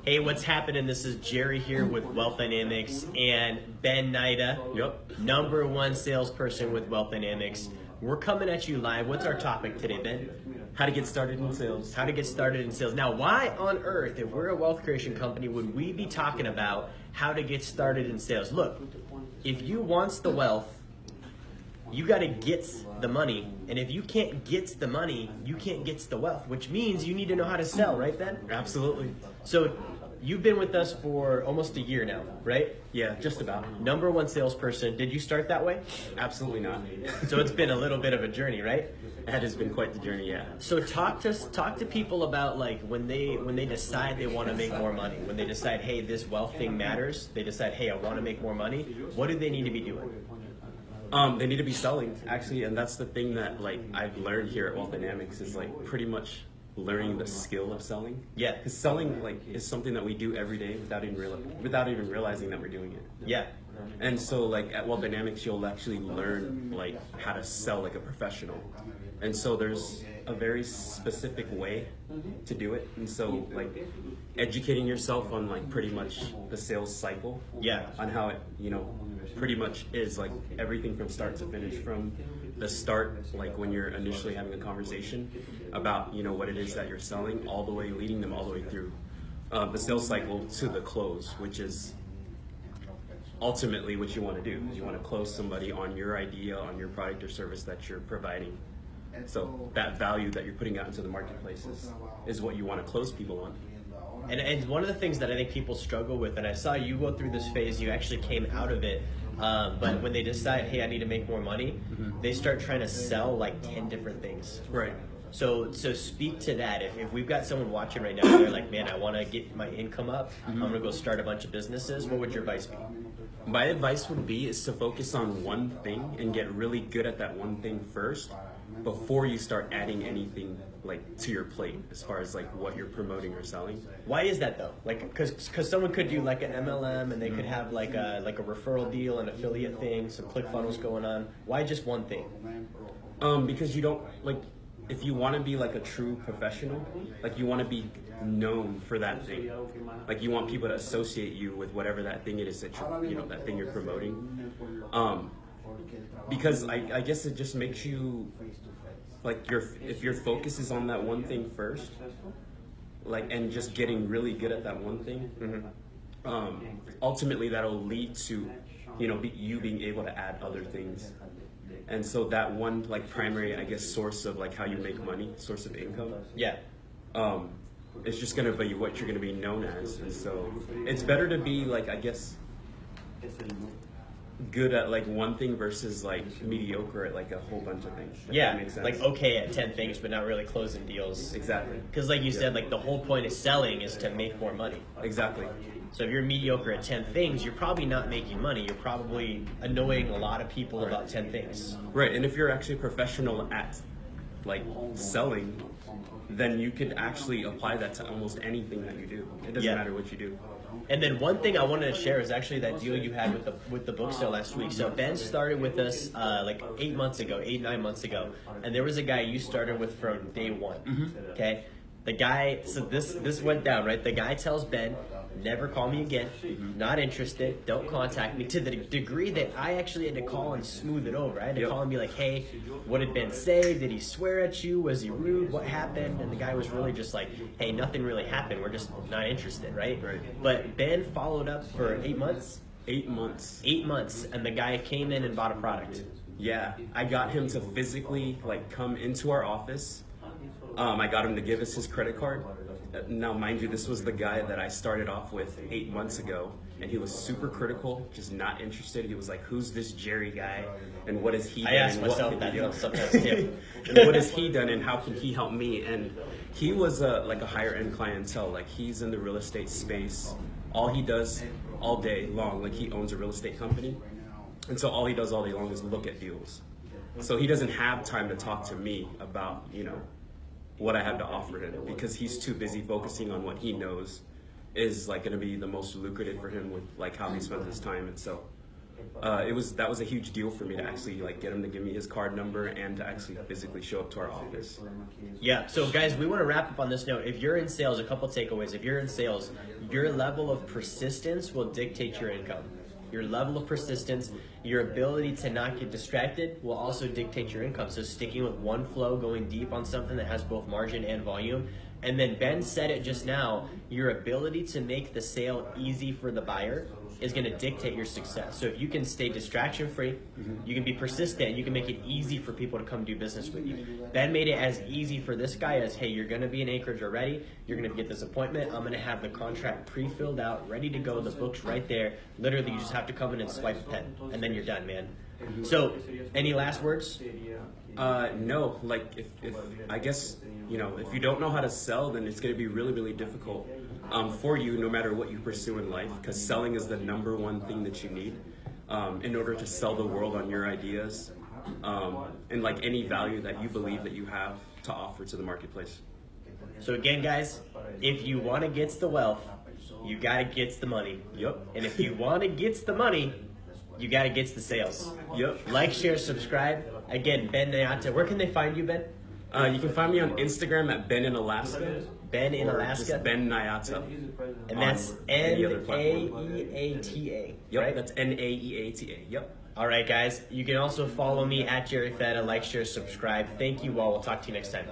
Hey, what's happening? This is Jerry here with Wealth Dynamics and Ben Nida, #1 salesperson with Wealth Dynamics. We're coming at you live. What's our topic today, Ben? How to get started in sales. How to get started in sales. Now, why on earth, if we're a wealth creation company, would we be talking about how to get started in sales? Look, if you wants the wealth, you got to get the money. And if you can't get the money, you can't get the wealth, which means you need to know how to sell, right, Ben? Absolutely. So you've been with us for almost a year now, right? Yeah, just about. #1 salesperson. Did you start that way? Absolutely not. So it's been a little bit of a journey, right? That has been quite the journey, yeah. So talk to people about like when they decide they want to make more money, when they decide, hey, this wealth thing matters, they decide, hey, I want to make more money, what do they need to be doing? They need to be selling, actually, and that's the thing that like I've learned here at Wealth Dynamics is like pretty much learning the skill of selling. Yeah. Because selling like is something that we do every day without even realizing that we're doing it. Yeah. And so like at Wealth Dynamics, you'll actually learn like how to sell like a professional. And so there's a very specific way to do it. And so like educating yourself on like pretty much the sales cycle. Yeah. On how it, pretty much is like everything from start to finish, from the start, like when you're initially having a conversation about, what it is that you're selling, all the way, leading them all the way through the sales cycle to the close, which is ultimately what you want to do. You want to close somebody on your idea, on your product or service that you're providing. So that value that you're putting out into the marketplace is what you want to close people on. And one of the things that I think people struggle with, and I saw you go through this phase, you actually came out of it, but when they decide, hey, I need to make more money, they start trying to sell like 10 different things. Right. So speak to that. If we've got someone watching right now, they're like, man, I want to get my income up, I'm going to go start a bunch of businesses, what would your advice be? My advice would be is to focus on one thing and get really good at that one thing first before you start adding anything like to your plate as far as like what you're promoting or selling. Why is that though? Like, because someone could do like an MLM and they could have like a referral deal, an affiliate thing, some ClickFunnels going on. Why just one thing? Because you don't like, if you want to be like a true professional, like you want to be known for that thing. Like you want people to associate you with whatever that thing it is that you're, that thing you're promoting. Because I guess it just makes you like if your focus is on that one thing first, like, and just getting really good at that one thing, ultimately that'll lead to you being able to add other things. And so that one like primary, I guess, source of like how you make money, source of income, it's just gonna be what you're gonna be known as. And so it's better to be like, I guess, good at like one thing versus like mediocre at like a whole bunch of things. Yeah, that makes sense. like okay at 10 things, but not really closing deals. Exactly. Because like you said, like the whole point of selling is to make more money. Exactly. So if you're mediocre at 10 things, you're probably not making money. You're probably annoying a lot of people about 10 things. Right, and if you're actually a professional at like selling, then you could actually apply that to almost anything that you do. It doesn't matter what you do. And then one thing I wanted to share is actually that deal you had with the book sale last week. So Ben started with us like 9 months ago, and there was a guy you started with from day one. Okay, the guy. So this went down, right. The guy tells Ben, never call me again, not interested, don't contact me, to the degree that I actually had to call and smooth it over. I had to call and be like, hey, what did Ben say? Did he swear at you? Was he rude? What happened? And the guy was really just like, hey, nothing really happened. We're just not interested, right? But Ben followed up for 8 months. 8 months. 8 months, and the guy came in and bought a product. Yeah, I got him to physically like come into our office. I got him to give us his credit card. Now, mind you, this was the guy that I started off with 8 months ago, and he was super critical, just not interested. He was like, who's this Jerry guy, and what has he done? I asked myself that sometimes too. And what has he done, and how can he help me? And he was like a higher end clientele. Like, he's in the real estate space. All he does all day long, like he owns a real estate company, and so all he does all day long is look at deals. So he doesn't have time to talk to me about, what I have to offer him, because he's too busy focusing on what he knows is like going to be the most lucrative for him with like how he spends his time. And so that was a huge deal for me to actually like get him to give me his card number and to actually physically show up to our office. Yeah, so guys, we want to wrap up on this note. If you're in sales, a couple takeaways. If you're in sales, your level of persistence will dictate your income. Your level of persistence, your ability to not get distracted will also dictate your income. So sticking with one flow, going deep on something that has both margin and volume. And then Ben said it just now, your ability to make the sale easy for the buyer is going to dictate your success. So if you can stay distraction free, you can be persistent, you can make it easy for people to come do business with you. Ben made it as easy for this guy as, hey, you're going to be in Anchorage already, you're going to get this appointment, I'm going to have the contract pre-filled out, ready to go, the book's right there. Literally, you just have to come in and swipe a pen, and then you're done, man. So, any last words? No, like if I guess, you know, if you don't know how to sell, then it's going to be really, really difficult for you, no matter what you pursue in life, because selling is the number one thing that you need in order to sell the world on your ideas and like any value that you believe that you have to offer to the marketplace. So again, guys, if you want to get the wealth, you got to get the money. Yep. And if you want to get the money, you got to get the sales. Yep. Like, share, subscribe. Again, Ben Nayata. Where can they find you, Ben? You can find me on Instagram at Ben in Alaska. Ben in or Alaska. Just Ben Nayata. And that's N-A-E-A-T-A. Yep, right? that's N-A-E-A-T-A. Yep. All right, guys. You can also follow me at Jerry Fetta. Like, share, subscribe. Thank you all. We'll talk to you next time.